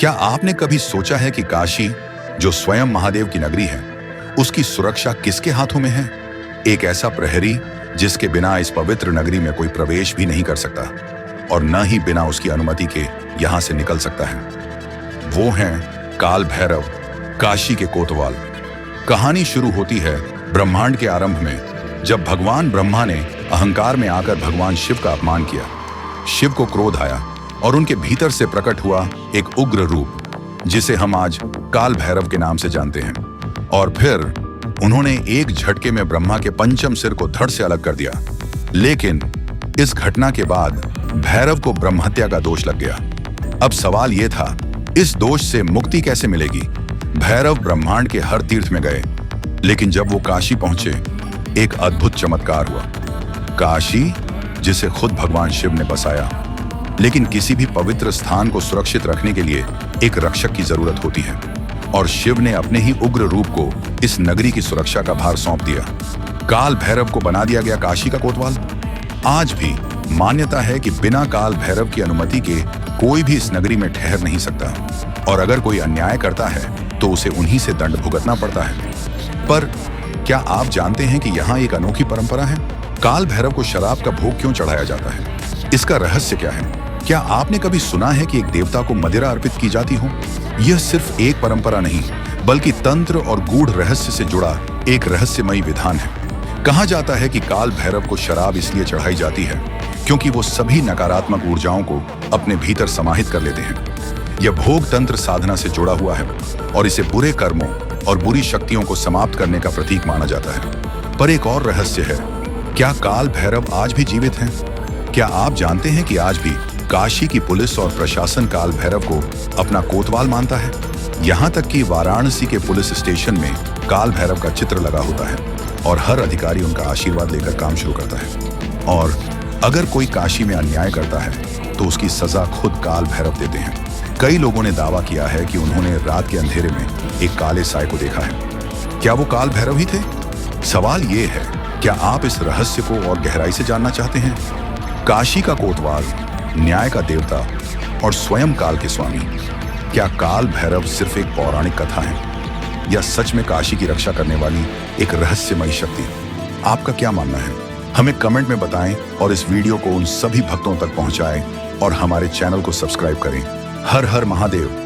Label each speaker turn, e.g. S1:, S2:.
S1: क्या आपने कभी सोचा है कि काशी, जो स्वयं महादेव की नगरी है, उसकी सुरक्षा किसके हाथों में है? एक ऐसा प्रहरी जिसके बिना इस पवित्र नगरी में कोई प्रवेश भी नहीं कर सकता और न ही बिना उसकी अनुमति के यहां से निकल सकता है। वो हैं काल भैरव, काशी के कोतवाल। कहानी शुरू होती है ब्रह्मांड के आरंभ में, जब भगवान ब्रह्मा ने अहंकार में आकर भगवान शिव का अपमान किया। शिव को क्रोध आया और उनके भीतर से प्रकट हुआ एक उग्र रूप, जिसे हम आज काल भैरव के नाम से जानते हैं। और फिर उन्होंने एक झटके में ब्रह्मा के पंचम सिर को धड़ से अलग कर दिया। लेकिन इस घटना के बाद भैरव को ब्रह्महत्या का दोष लग गया। अब सवाल यह था, इस दोष से मुक्ति कैसे मिलेगी? भैरव ब्रह्मांड के हर तीर्थ में गए, लेकिन जब वो काशी पहुंचे, एक अद्भुत चमत्कार हुआ। काशी, जिसे खुद भगवान शिव ने बसाया, लेकिन किसी भी पवित्र स्थान को सुरक्षित रखने के लिए एक रक्षक की जरूरत होती है, और शिव ने अपने ही उग्र रूप को इस नगरी की सुरक्षा का भार सौंप दिया। काल भैरव को बना दिया गया काशी का कोतवाल। आज भी मान्यता है कि बिना काल भैरव की अनुमति के कोई भी इस नगरी में ठहर नहीं सकता, और अगर कोई अन्याय करता है तो उसे उन्हीं से दंड भुगतना पड़ता है। पर क्या आप जानते हैं कि यहाँ एक अनोखी परंपरा है? काल भैरव को शराब का भोग क्यों चढ़ाया जाता है? इसका रहस्य क्या है? क्या आपने कभी सुना है कि एक देवता को मदिरा अर्पित की जाती हो? यह सिर्फ एक परंपरा नहीं, बल्कि तंत्र और गूढ़ रहस्य से जुड़ा एक रहस्यमयी विधान है। कहा जाता है कि काल भैरव को शराब इसलिए चढ़ाई जाती है क्योंकि वो सभी नकारात्मक ऊर्जाओं को अपने भीतर समाहित कर लेते हैं। यह भोग तंत्र साधना से जुड़ा हुआ है और इसे बुरे कर्मों और बुरी शक्तियों को समाप्त करने का प्रतीक माना जाता है। पर एक और रहस्य है, क्या काल भैरव आज भी जीवित हैं? क्या आप जानते हैं कि आज भी काशी की पुलिस और प्रशासन काल भैरव को अपना कोतवाल मानता है? यहाँ तक कि वाराणसी के पुलिस स्टेशन में काल भैरव का चित्र लगा होता है और हर अधिकारी उनका आशीर्वाद लेकर काम शुरू करता है। और अगर कोई काशी में अन्याय करता है तो उसकी सजा खुद काल भैरव देते हैं। कई लोगों ने दावा किया है कि उन्होंने रात के अंधेरे में एक काले साए को देखा है। क्या वो काल भैरव ही थे? सवाल ये है, क्या आप इस रहस्य को और गहराई से जानना चाहते हैं? काशी का कोतवाल, न्याय का देवता और स्वयं काल के स्वामी, क्या काल भैरव सिर्फ एक पौराणिक कथा है या सच में काशी की रक्षा करने वाली एक रहस्यमयी शक्ति? आपका क्या मानना है? हमें कमेंट में बताएं और इस वीडियो को उन सभी भक्तों तक पहुंचाएं और हमारे चैनल को सब्सक्राइब करें। हर हर महादेव।